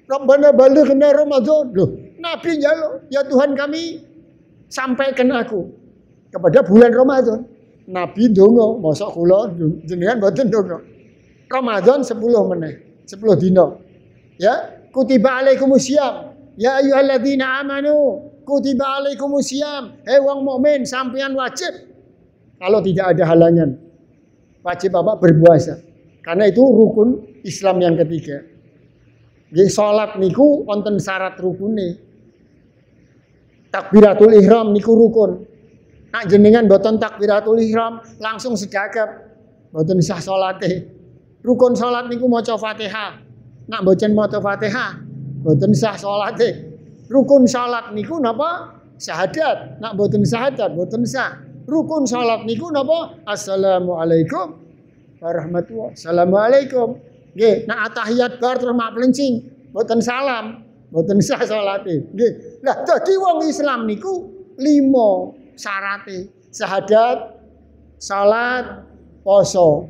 Rabbana balighna Ramadan. Loh, Nabi njaluk, ya Tuhan kami, sampaikan aku kepada bulan Ramadan. Nabi donga, mosok kula jenengan mboten donga. Ramadan 10 meneh, 10 dina. Ya, kutiba alaikumusiyam. Ya ayyuhalladzina amanu, kutiba alaikumusiyam. Hei wong mukmin, sampeyan wajib kalau tidak ada halangan. Wajib apa? Berpuasa. Karena itu rukun Islam yang ketiga. Jadi salat niku wonten syarat rukune. Takbiratul ihram niku rukun. Nak jenengan boten takbiratul ihram langsung sedekap, boten sah salate. Rukun salat niku maca Fatihah. Nak boten maca Fatihah, boten sah salate. Rukun salat niku napa? Syahadat. Nak boten syahadat, boten sah. Rukun salat niku napa? Assalamualaikum warahmatullahi. Assalamualaikum. Nggih, nak atahiyat bar terus mak plencing, boten salam, boten sah salate. Nggih. Lah dadi wong Islam niku 5 syarate. Syahadat, salat, poso,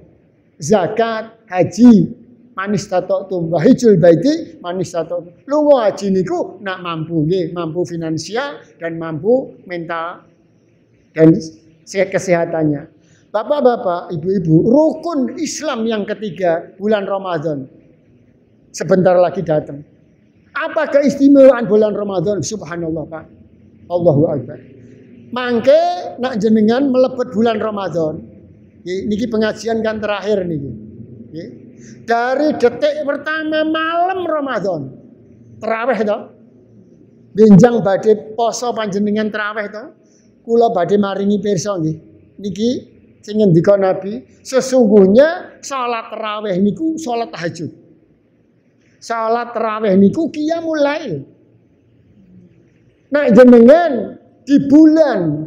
zakat, haji, manistatatum wa hijjul baiti manistatatum. Lunga haji niku nak mampu nggih, mampu finansial dan mampu mental dan kesehatannya. Bapak-bapak, ibu-ibu, rukun Islam yang ketiga bulan Ramadan sebentar lagi datang. Apa keistimewaan bulan Ramadan? Subhanallah, Pak. Allahu Akbar. Mangke nak jenengan melebet bulan Ramadan. Niki pengajian kan terakhir niki. Dari detik pertama malam Ramadan, terawih to. Benjang badhe poso panjenengan terawih to. Kula badhe maringi pirsa nggih. Niki sing ngendika Nabi, sesungguhnya salat tarawih niku salat tahajud. Salat tarawih niku qiyamul lail. Nah, jenengan di bulan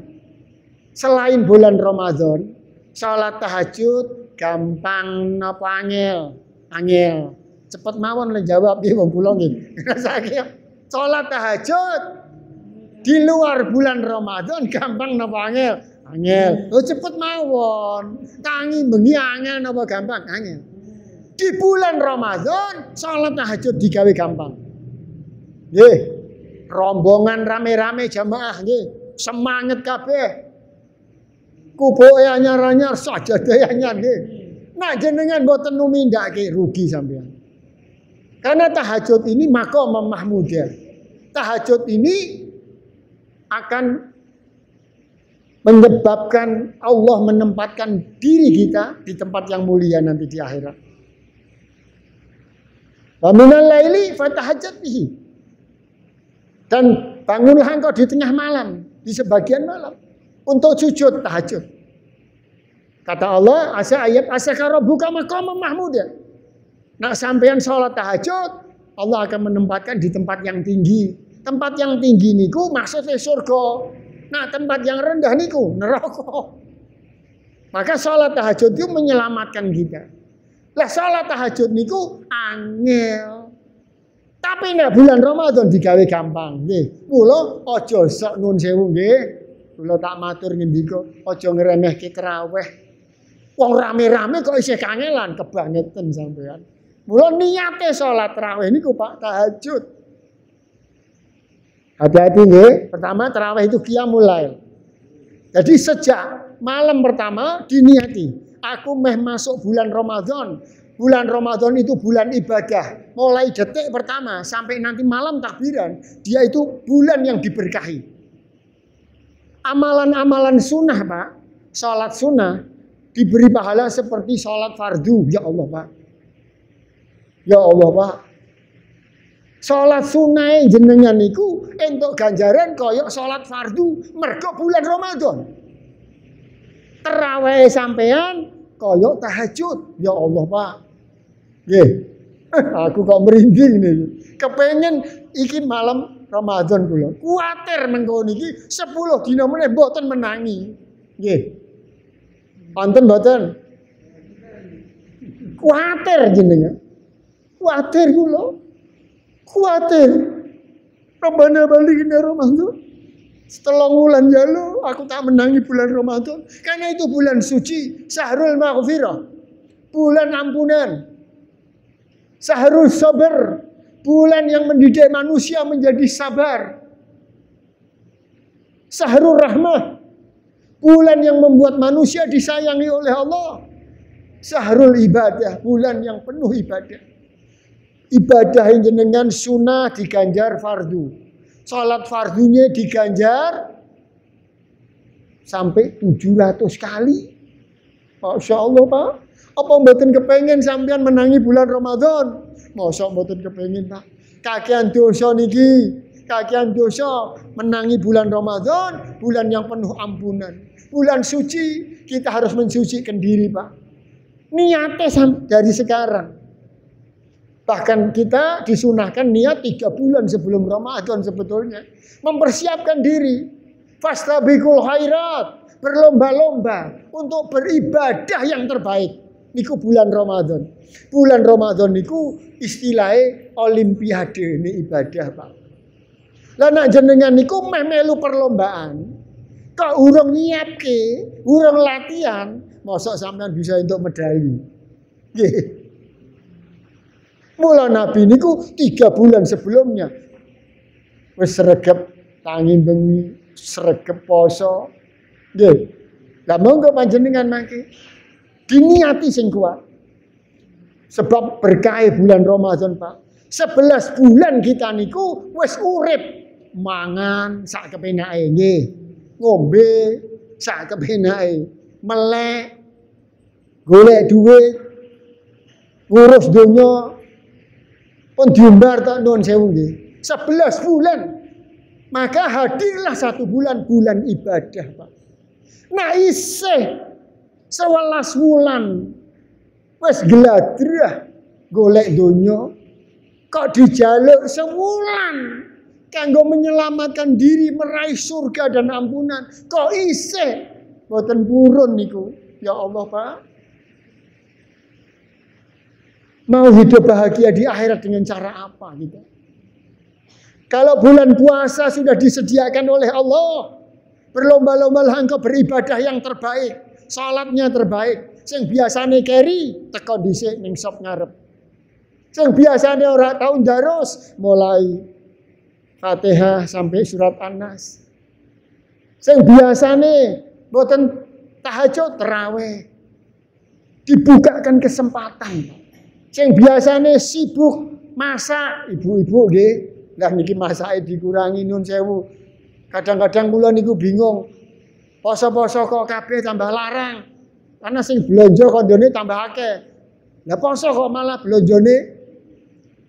selain bulan Ramadan, salat tahajud gampang napa angel? Angel. Cepet mawon le jawab nggih wong kula nggih. Rasake salat tahajud di luar bulan Ramadan gampang napa angel? Angel. Oh cepet mawon. Tangi bengi angel napa gampang? Angel. Di bulan Ramadan salat tahajud digawe gampang. Nggih. Rombongan rame-rame jamaah nggih. Semangat kabeh. Kubuke anyar-anyar, sajadah anyar nggih. Nah jenengan mboten numindake rugi sampean. Karena tahajud ini maqam mahmudah. Tahajud ini akan menyebabkan Allah menempatkan diri kita di tempat yang mulia nanti di akhirat. Wa minal laili fatahajjat bihi. Dan bangunlah engkau di tengah malam, di sebagian malam untuk sujud tahajud. Kata Allah, asakarobuka maqamam mahmuda. Nah, sampean sholat tahajud, Allah akan menempatkan di tempat yang tinggi. Tempat yang tinggi niku maksudnya surga. Nah, tempat yang rendah niku neraka. Maka sholat tahajud itu menyelamatkan kita. Lah sholat tahajud niku angel. Tapi nek bulan Ramadan digawe gampang nggih. Mula aja sok nun sewu nggih. Kula tak matur ngendika, aja ngremehke tarawih. Wong rame-rame kok isih kangelan kebangetan sampean. Mula niate salat tarawih niku Pak tahajud. Hati-hati nggih. Pertama tarawih itu qiyamul lail. Jadi sejak malam pertama diniati, aku meh masuk bulan Ramadan. Bulan Ramadan itu bulan ibadah. Mulai detik pertama sampai nanti malam takbiran, dia itu bulan yang diberkahi. Amalan-amalan sunnah Pak, salat sunnah diberi pahala seperti sholat fardu. Ya Allah Pak. Ya Allah Pak. Sholat sunai jenengan niku entuk ganjaran koyok sholat fardu mergo bulan Ramadan. Terawih sampean koyok tahajud. Ya Allah Pak. Nggih. Aku kok merinding nih. Kepengen iki malam Ramadan kula. Kuwatir mengko niki 10 dina meneh mboten menangi. Nggih. Wonten mboten? Kuwatir jenengan. Kuwatir kula. Kuwatir. Rombane bali kene Ramadan. Setelah bulan lalu aku tak menangi bulan Ramadan. Karena itu bulan suci, syahrul maghfirah. Bulan ampunan. Syahrul sabar. Bulan yang mendidik manusia menjadi sabar. Syahrul rahmah. Bulan yang membuat manusia disayangi oleh Allah. Syahrul ibadah, bulan yang penuh ibadah. Ibadah yang jenengan sunnah diganjar fardu. Salat fardunya diganjar sampai 700 kali. Masya Allah Pak. Apa mboten kepengen sampean menangi bulan Ramadan? Masa mboten kepengen Pak. Kakean dosa niki. Kakean dosa menangi bulan Ramadan, bulan yang penuh ampunan. Bulan suci, kita harus mensucikan diri Pak. Niatnya dari sekarang. Bahkan kita disunahkan niat 3 bulan sebelum Ramadan sebetulnya. Mempersiapkan diri. Fastabiqul khairat. Berlomba-lomba untuk beribadah yang terbaik. Niku bulan Ramadan. Bulan Ramadan niku istilahnya olimpiade ini ibadah Pak. Lah nak jenengan niku meh melu perlombaan. Kok urung nyiapke, urung latihan, mosok sampean bisa untuk medali. Nggih. Mula Nabi niku 3 bulan sebelumnya wis sregep tangi bengi, sregep poso. Nggih. Lah monggo panjenengan mangke diniati sing kuat. Sebab berkah bulan Ramadan, Pak. 11 bulan kita niku wis urip mangan sak kepenake nggih. Ngombe sak kepenake, melek, golek duit, ngurus donya, pun diumbar tak nuwun sewu nggih. 11 bulan. Maka hadirlah 1 bulan ibadah, Pak. Nah isih 11 bulan wis geladrah golek donya kok dijaluk sewulan kanggo menyelamatkan diri meraih surga dan ampunan. Kok isih boten purun niku. Ya Allah Pak. Mau hidup bahagia di akhirat dengan cara apa kita? Kalau bulan puasa sudah disediakan oleh Allah, berlomba-lomba engkau beribadah yang terbaik, salatnya terbaik. Sing biasane keri teko dhisik ning sop ngarep. Sing biasane ora tau ndarus mulai Fatihah sampai surat An-Nas. Sing biasane boten tahajud tarawih. Dibukakan kesempatan. Sing biasane sibuk masak, ibu-ibu nggih. Lah niki masake dikurangi nun sewu. Kadang-kadang kula niku bingung. Poso-poso kok kabeh tambah larang. Karena sing blonjo kondone tambah akeh. Lah poso kok malah blonjone.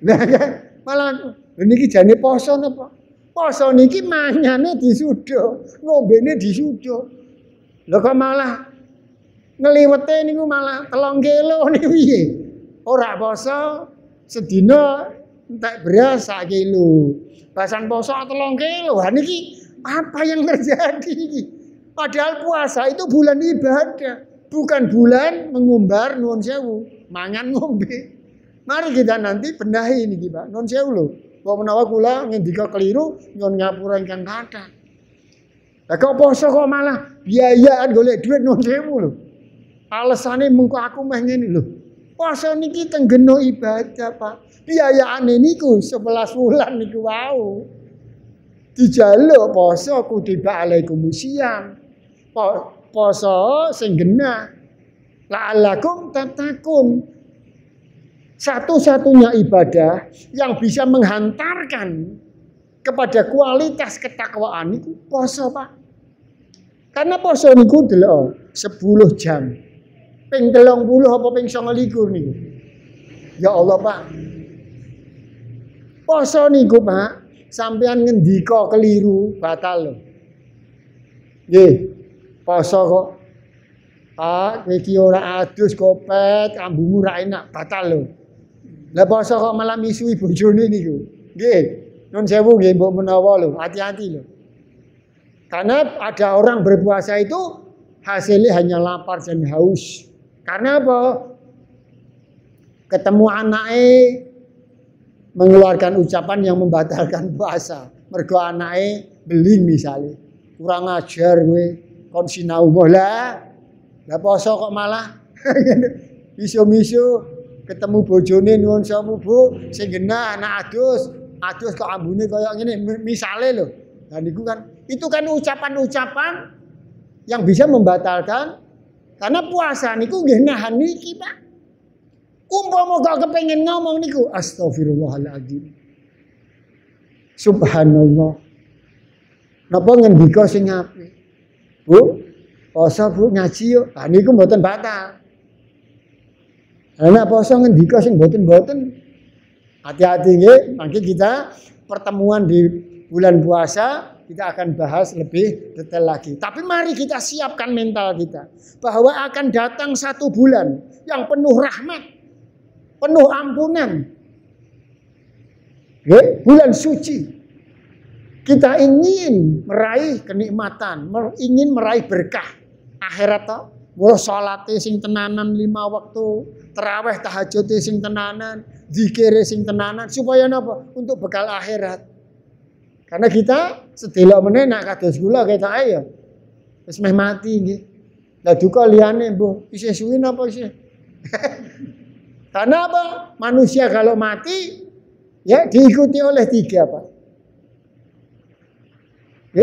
Lah malah niki jane poso napa? Poso niki manyane disudo, ngombene disudo. Lah kok malah Ngliwete niku malah 3 kilo niku piye? Ora poso sedina entek beras 1 kilo. Basan poso 3 kilo. Ha niki apa yang terjadi iki? Padahal puasa itu bulan ibadah, bukan bulan mengumbar nuwun sewu, mangan ngombe. Mari kita nanti benahi niki, Pak. Nuwun sewu lho. Kok menawa kula ngendika keliru nyuwun ngapura ingkang kathah. Lah kok poso kok malah biayaan golek duit nuwun sewu lho. Alesane mengko aku meh ngene lho. Poso niki tenggeno ibadah, Pak. Biayaane niku 11 wulan niku wau. Dijaluk poso kutiba alaikumusiyam. Poso sing genah. La'allakum tattaqun. Satu-satunya ibadah yang bisa menghantarkan kepada kualitas ketakwaan itu poso, Pak. Karena poso niku delok 10 jam. Ping 30 apa ping 29 niku. Ya Allah, Pak. Poso niku, Pak, sampean ngendika keliru batal lho. Nggih. Poso kok. Pak, iki ora adus kopet, ambumu ra enak, batal lho. Lah poso kok malah misui bojone niku. Nggih. Nun sewu nggih mbok menawa lho, hati-hati lho. Karena ada orang berpuasa itu hasilnya hanya lapar dan haus. Karena apa? Ketemu anake mengeluarkan ucapan yang membatalkan puasa. Mergo anake beling misalnya. Kurang ajar kowe, kon sinau lah. Lah poso kok malah miso-miso ketemu bojone nuwun sewu Bu, sing genah anak adus kok ambune kaya ngene misale lho. Lah niku kan itu kan ucapan-ucapan yang bisa membatalkan karena puasa niku nggih nahan niki, Pak. Umpama kok kepengin ngomong niku astagfirullahaladzim. Subhanallah. Napa ngendika sing apik? Bu, poso Bu ngaji yo. Lah niku mboten batal. Ana poso ngendika sing mboten-mboten. Hati-hati nggih, mangke kita pertemuan di bulan puasa kita akan bahas lebih detail lagi. Tapi mari kita siapkan mental kita bahwa akan datang 1 bulan yang penuh rahmat, penuh ampunan. Bulan suci. Kita ingin meraih kenikmatan, ingin meraih berkah akhirat toh. Mula salate sing tenanan 5 waktu, tarawih tahajud sing tenanan, zikir sing tenanan supaya napa? Untuk bekal akhirat. Karena kita sedelok meneh nak kados kula ketoke ya wis meh mati nggih. Lah duka liyane mbuh isih suwi napa isih? Karena apa? Manusia kalau mati ya diikuti oleh 3 Pak.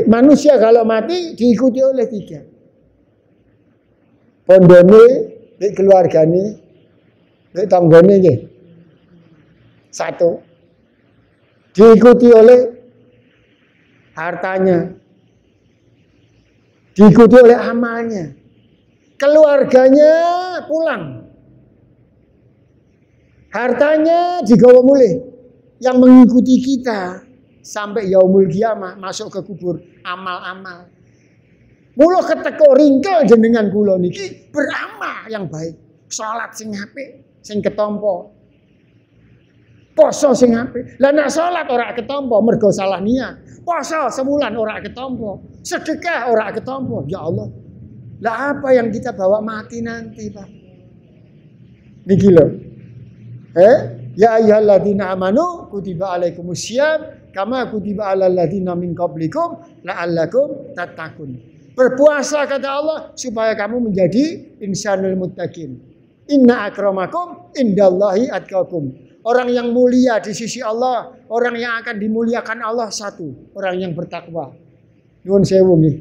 Manusia kalau mati diikuti oleh 3. Pondone, keluargane, tanggane nggih. 1. Diikuti oleh hartanya, diikuti oleh amalnya, keluarganya pulang, hartanya digawa mulih, yang mengikuti kita sampai yaumul kiamah masuk ke kubur amal-amal. Mula keteko ringkel jenengan kula niki beramal yang baik, salat sing apik, sing ketampa. Poso sing apik. Lah nek salat ora ketampa mergo salah niat. Poso sebulan ora ketampa. Sedekah ora ketampa. Ya Allah. Lah apa yang kita bawa mati nanti, Pak? Niki lho. Ya ayyuhalladzina amanu kutiba alaikumusiyam kama kutiba alal ladzina min qablikum la'allakum tattaqun. Berpuasa kata Allah supaya kamu menjadi insanul muttaqin. Inna akramakum indallahi atqakum. Orang yang mulia di sisi Allah, orang yang akan dimuliakan Allah 1, orang yang bertakwa. Nuwun sewu nggih.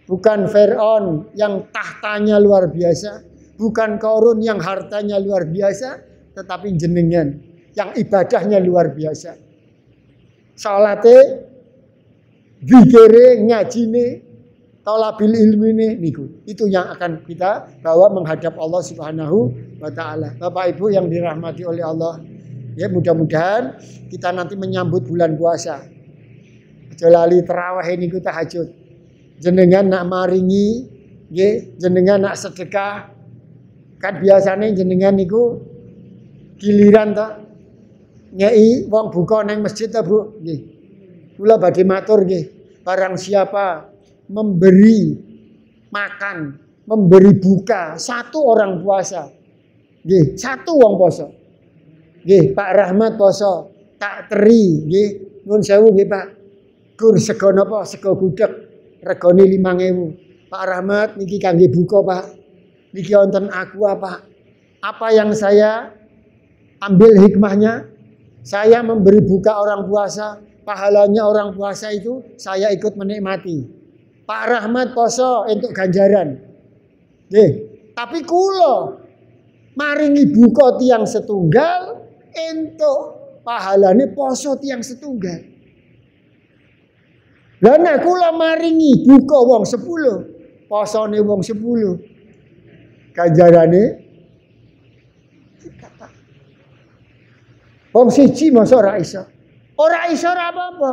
Bukan Fir'aun yang tahtanya luar biasa, bukan Qarun yang hartanya luar biasa, tetapi jenengan yang ibadahnya luar biasa. Salate, zikire, ngajine, talabil ilmine niku. Itu yang akan kita bawa menghadap Allah Subhanahu wa taala. Bapak Ibu yang dirahmati oleh Allah. Ya mudah-mudahan kita nanti menyambut bulan puasa. Aja lali tarawih niku tahajud. Jenengan nak maringi nggih jenengan nak sedekah kan biasane jenengan niku giliran ta nyai wong buka nang masjid ta Bu nggih. Kula badhe matur nggih, barang siapa memberi makan, memberi buka satu orang puasa. Nggih, satu wong poso. Nggih, Pak Rahmat poso, tak teri nggih, nuwun sewu nggih Pak. Gur sego napa? Sego gudeg regane 5.000. Pak Rahmat niki kangge buka Pak. Niki wonten aku apa? Apa yang saya ambil hikmahnya? Saya memberi buka orang puasa, pahalanya orang puasa itu saya ikut menikmati. Pak Rahmat poso untuk ganjaran. Nggih, tapi kula maringi buka tiang setunggal entuk pahalane poso tiang setunggal. Lah nek kula maringi buka wong 10, posone wong 10. Ganjarane wong siji masa ora iso. Ora iso ora apa-apa.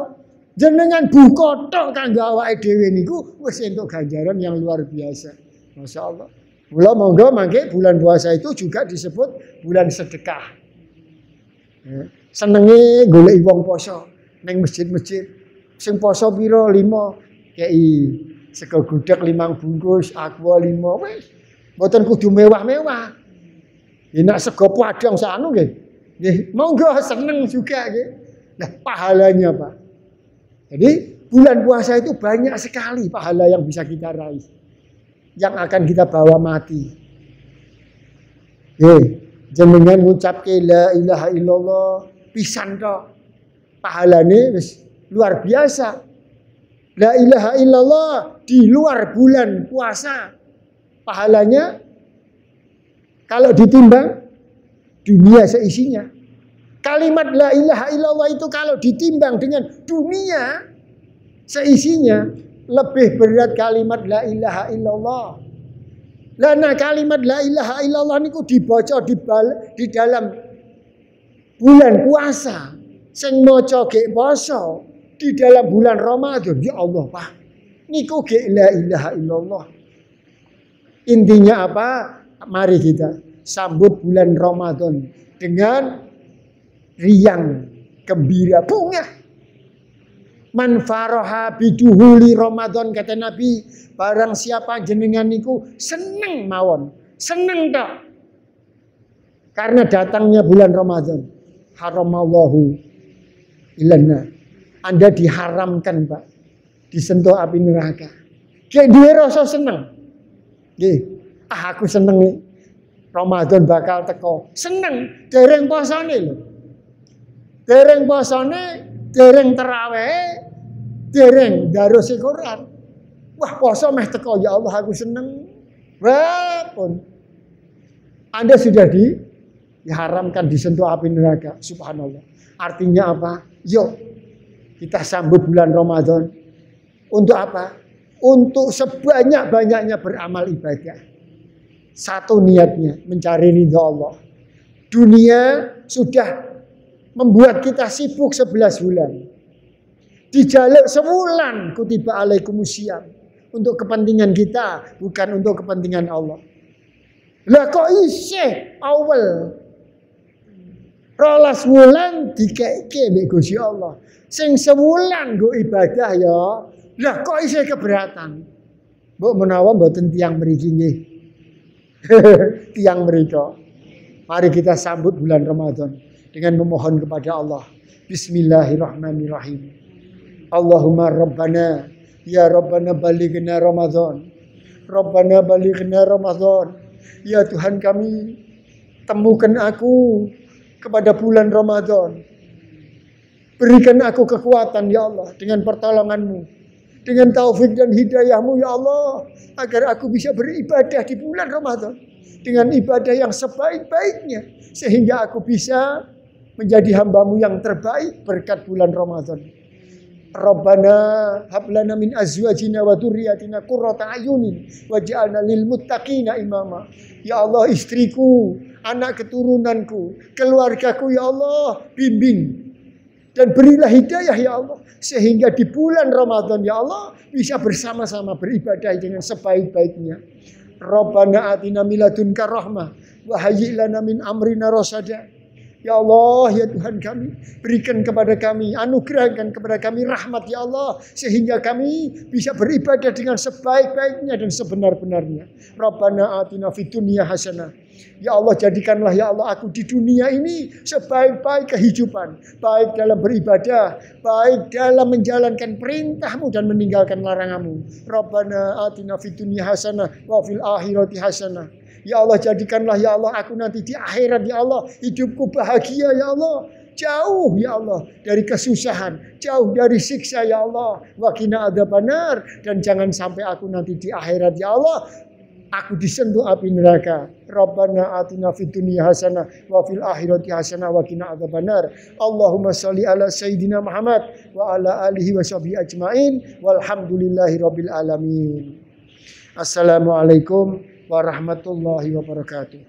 Jenengan buka tok kanggo awake dhewe niku wis entuk ganjaran yang luar biasa. Masyaallah. Mula monggo mangke bulan puasa itu juga disebut bulan sedekah. Senenge goleki wong poso ning masjid-masjid. Sing poso pira 5 kei sego gudeg 5 bungkus, aqua 5 wis. Mboten kudu mewah-mewah. Nek sego padang sakno nggih. Nggih, monggo seneng juga nggih. Nah, pahalanya Pak. Jadi bulan puasa itu banyak sekali pahala yang bisa kita raih. Yang akan kita bawa mati. Jenengan ngucapke la ilaha illallah pisan tok. Pahalane wis luar biasa. La ilaha illallah di luar bulan puasa. Pahalanya kalau ditimbang dunia seisinya. Kalimat la ilaha illallah itu kalau ditimbang dengan dunia seisinya lebih berat kalimat la ilaha illallah. Lana kalimat la ilaha illallah niku dibaca di dalam bulan puasa. Sing maca ge poso di dalam bulan Ramadan. Ya Allah, Pak. Niku ge la ilaha illallah. Intinya apa? Mari kita sambut bulan Ramadan dengan riang, gembira, bunga. Man faraha biduhuli Ramadan kata Nabi, barang siapa jenengan niku seneng mawon, seneng tok. Karena datangnya bulan Ramadan. Haramallahu ilana. Anda diharamkan, Pak, disentuh api neraka. Kayak dia rasa seneng. Nggih, aku seneng nih. Ramadan bakal teko. Seneng, dereng posone lho. Dereng posone, dereng tarawih, dereng daruse Quran. Wah, poso meh teko, ya Allah aku seneng. Wah, pun. Anda sudah diharamkan disentuh api neraka. Subhanallah. Artinya apa? Yuk, kita sambut bulan Ramadan. Untuk apa? Untuk sebanyak-banyaknya beramal ibadah. Satu niatnya, mencari ridha Allah. Dunia sudah membuat kita sibuk 11 bulan. Dijaluk sebulan kutiba alaikumusiyam. Untuk kepentingan kita, bukan untuk kepentingan Allah. Lah kok isih awal 12 wulan dikeke mbek Gusti Allah. Sing sebulan go ibadah ya. Lah kok isih keberatan. Mbok menawa mboten tiyang mriki nggih. Tiyang mriko. Mari kita sambut bulan Ramadan dengan memohon kepada Allah. Bismillahirrahmanirrahim. Allahumma rabbana ya rabbana balighna Ramadan. Rabbana balighna Ramadan. Ya Tuhan kami, temukan aku kepada bulan Ramadan. Berikan aku kekuatan ya Allah dengan pertolongan-Mu. Dengan taufik dan hidayah-Mu ya Allah. Agar aku bisa beribadah di bulan Ramadan. Dengan ibadah yang sebaik-baiknya. Sehingga aku bisa menjadi hamba-Mu yang terbaik berkat bulan Ramadan. Rabbana hablana min azwajina wa dzurriyyatina qurrata ayunin waj'alna lil muttaqina imama. Ya Allah, istriku, anak keturunanku, keluargaku ya Allah, bimbing Dan berilah hidayah ya Allah. Sehingga di bulan Ramadan ya Allah bisa bersama-sama beribadah dengan sebaik-baiknya. Rabbana atina miladunka rahmah. Wa hayyi lana min amrina rasada. Ya Allah, ya Tuhan kami, berikan kepada kami, anugerahkan kepada kami rahmat ya Allah, sehingga kami bisa beribadah dengan sebaik-baiknya dan sebenar-benarnya. Rabbana atina fid dunya hasanah. Ya Allah, jadikanlah ya Allah aku di dunia ini sebaik-baik kehidupan, baik dalam beribadah, baik dalam menjalankan perintahmu dan meninggalkan laranganmu. Rabbana atina fid dunya hasanah wa fil akhirati hasanah. Ya Allah, jadikanlah ya Allah aku nanti di akhirat ya Allah hidupku bahagia ya Allah, jauh ya Allah dari kesusahan, jauh dari siksa ya Allah, wa qina adzabannar, dan jangan sampai aku nanti di akhirat ya Allah aku disentuh api neraka. Rabbana atina fid dunya hasanah wa fil akhirati hasanah wa qina adzabannar. Allahumma shalli ala sayyidina Muhammad wa ala alihi wa sahbihi ajmain walhamdulillahi rabbil alamin. Assalamualaikum warahmatullahi wabarakatuh.